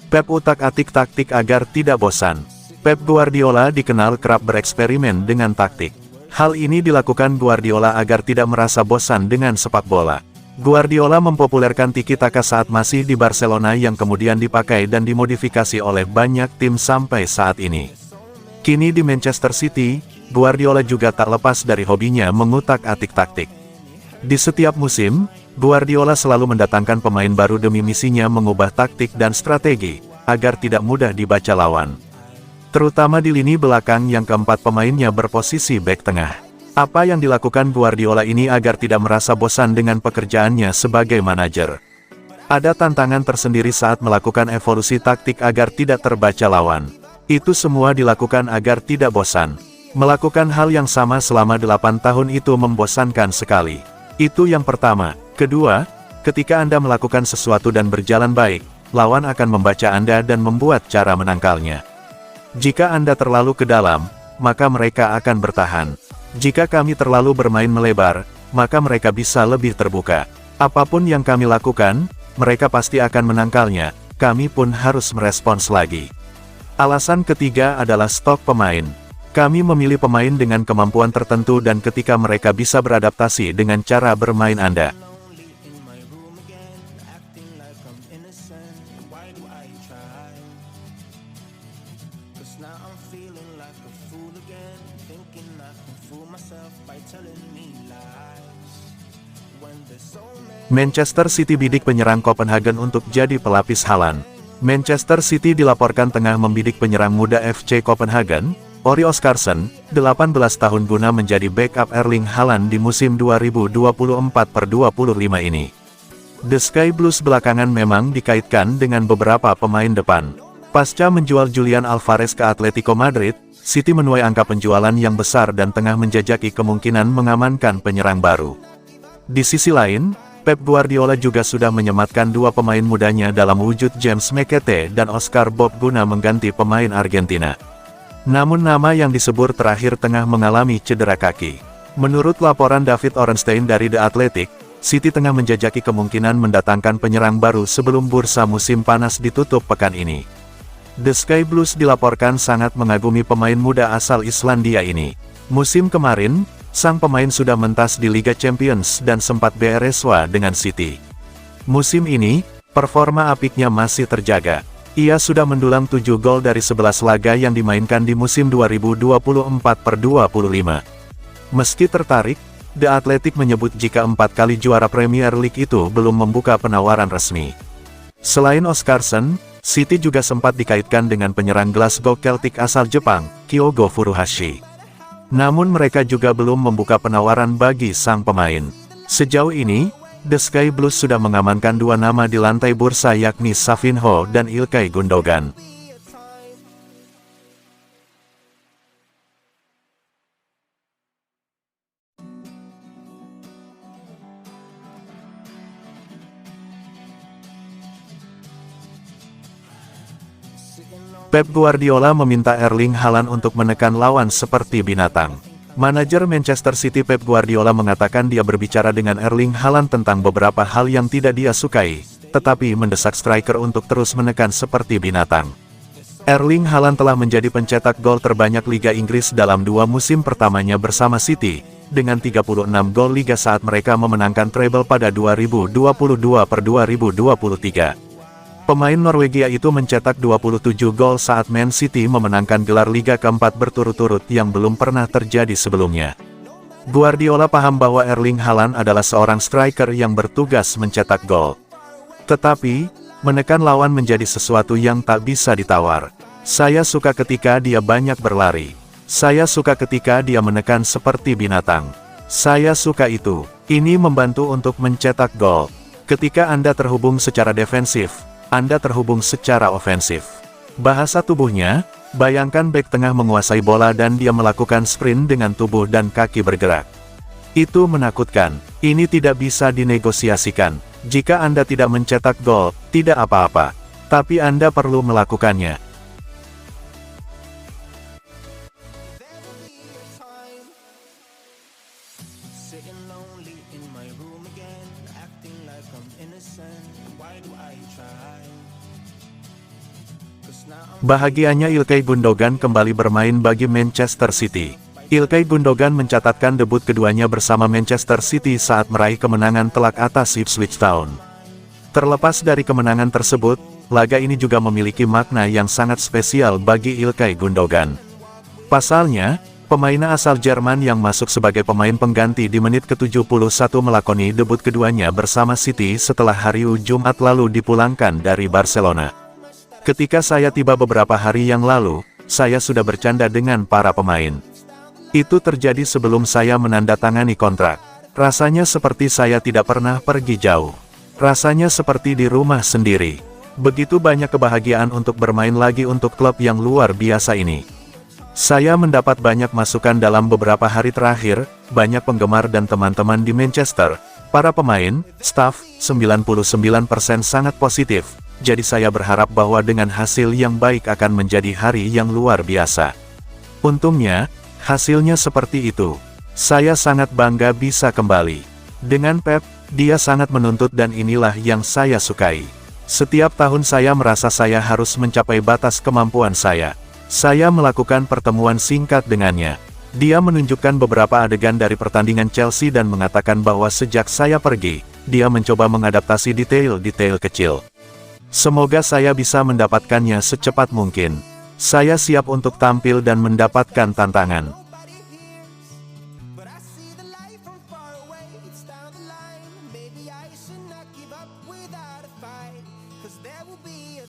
Pep utak-atik taktik agar tidak bosan. Pep Guardiola dikenal kerap bereksperimen dengan taktik. Hal ini dilakukan Guardiola agar tidak merasa bosan dengan sepak bola. Guardiola mempopulerkan tiki-taka saat masih di Barcelona yang kemudian dipakai dan dimodifikasi oleh banyak tim sampai saat ini. Kini di Manchester City, Guardiola juga tak lepas dari hobinya mengutak-atik taktik. Di setiap musim, Guardiola selalu mendatangkan pemain baru demi misinya mengubah taktik dan strategi, agar tidak mudah dibaca lawan. Terutama di lini belakang yang keempat pemainnya berposisi bek tengah. Apa yang dilakukan Guardiola ini agar tidak merasa bosan dengan pekerjaannya sebagai manajer? Ada tantangan tersendiri saat melakukan evolusi taktik agar tidak terbaca lawan. Itu semua dilakukan agar tidak bosan. Melakukan hal yang sama selama 8 tahun itu membosankan sekali. Itu yang pertama. Kedua, ketika Anda melakukan sesuatu dan berjalan baik, lawan akan membaca Anda dan membuat cara menangkalnya. Jika Anda terlalu ke dalam, maka mereka akan bertahan. Jika kami terlalu bermain melebar, maka mereka bisa lebih terbuka. Apapun yang kami lakukan, mereka pasti akan menangkalnya, kami pun harus merespons lagi. Alasan ketiga adalah stok pemain. Kami memilih pemain dengan kemampuan tertentu dan ketika mereka bisa beradaptasi dengan cara bermain Anda. Manchester City bidik penyerang Copenhagen untuk jadi pelapis Haaland. Manchester City dilaporkan tengah membidik penyerang muda FC Copenhagen, Ori Oskarsson, 18 tahun guna menjadi backup Erling Haaland di musim 2024-25 ini. The Sky Blues belakangan memang dikaitkan dengan beberapa pemain depan. Pasca menjual Julian Alvarez ke Atletico Madrid, City menuai angka penjualan yang besar dan tengah menjajaki kemungkinan mengamankan penyerang baru. Di sisi lain, Pep Guardiola juga sudah menyematkan dua pemain mudanya dalam wujud James McAtee dan Oscar Bob guna mengganti pemain Argentina. Namun nama yang disebut terakhir tengah mengalami cedera kaki. Menurut laporan David Ornstein dari The Athletic, City tengah menjajaki kemungkinan mendatangkan penyerang baru sebelum bursa musim panas ditutup pekan ini. The Sky Blues dilaporkan sangat mengagumi pemain muda asal Islandia ini. Musim kemarin, sang pemain sudah mentas di Liga Champions dan sempat bereswa dengan City. Musim ini, performa apiknya masih terjaga. Ia sudah mendulang 7 gol dari 11 laga yang dimainkan di musim 2024-25. Meski tertarik, The Athletic menyebut jika 4 kali juara Premier League itu belum membuka penawaran resmi. Selain Oskarsson, City juga sempat dikaitkan dengan penyerang Glasgow Celtic asal Jepang, Kyogo Furuhashi. Namun mereka juga belum membuka penawaran bagi sang pemain. Sejauh ini, The Sky Blues sudah mengamankan dua nama di lantai bursa yakni Savinho dan Ilkay Gundogan. Pep Guardiola meminta Erling Haaland untuk menekan lawan seperti binatang. Manajer Manchester City Pep Guardiola mengatakan dia berbicara dengan Erling Haaland tentang beberapa hal yang tidak dia sukai, tetapi mendesak striker untuk terus menekan seperti binatang. Erling Haaland telah menjadi pencetak gol terbanyak Liga Inggris dalam 2 musim pertamanya bersama City, dengan 36 gol Liga saat mereka memenangkan treble pada 2022-2023. Pemain Norwegia itu mencetak 27 gol saat Man City memenangkan gelar Liga keempat berturut-turut yang belum pernah terjadi sebelumnya. Guardiola paham bahwa Erling Haaland adalah seorang striker yang bertugas mencetak gol. Tetapi, menekan lawan menjadi sesuatu yang tak bisa ditawar. Saya suka ketika dia banyak berlari. Saya suka ketika dia menekan seperti binatang. Saya suka itu. Ini membantu untuk mencetak gol. Ketika Anda terhubung secara defensif, Anda terhubung secara ofensif. Bahasa tubuhnya, bayangkan bek tengah menguasai bola dan dia melakukan sprint dengan tubuh dan kaki bergerak. Itu menakutkan. Ini tidak bisa dinegosiasikan. Jika Anda tidak mencetak gol, tidak apa-apa. Tapi Anda perlu melakukannya. Bahagianya Ilkay Gundogan kembali bermain bagi Manchester City. Ilkay Gundogan mencatatkan debut keduanya bersama Manchester City saat meraih kemenangan telak atas Ipswich Town. Terlepas dari kemenangan tersebut, laga ini juga memiliki makna yang sangat spesial bagi Ilkay Gundogan. Pasalnya, pemain asal Jerman yang masuk sebagai pemain pengganti di menit ke-71 melakoni debut keduanya bersama City setelah hari Jumat lalu dipulangkan dari Barcelona. Ketika saya tiba beberapa hari yang lalu, saya sudah bercanda dengan para pemain. Itu terjadi sebelum saya menandatangani kontrak. Rasanya seperti saya tidak pernah pergi jauh. Rasanya seperti di rumah sendiri. Begitu banyak kebahagiaan untuk bermain lagi untuk klub yang luar biasa ini. Saya mendapat banyak masukan dalam beberapa hari terakhir, banyak penggemar dan teman-teman di Manchester, para pemain, staf, 99% sangat positif. Jadi saya berharap bahwa dengan hasil yang baik akan menjadi hari yang luar biasa. Untungnya, hasilnya seperti itu. Saya sangat bangga bisa kembali. Dengan Pep, dia sangat menuntut dan inilah yang saya sukai. Setiap tahun saya merasa saya harus mencapai batas kemampuan saya. Saya melakukan pertemuan singkat dengannya. Dia menunjukkan beberapa adegan dari pertandingan Chelsea dan mengatakan bahwa sejak saya pergi, dia mencoba mengadaptasi detail-detail kecil. Semoga saya bisa mendapatkannya secepat mungkin. Saya siap untuk tampil dan mendapatkan tantangan.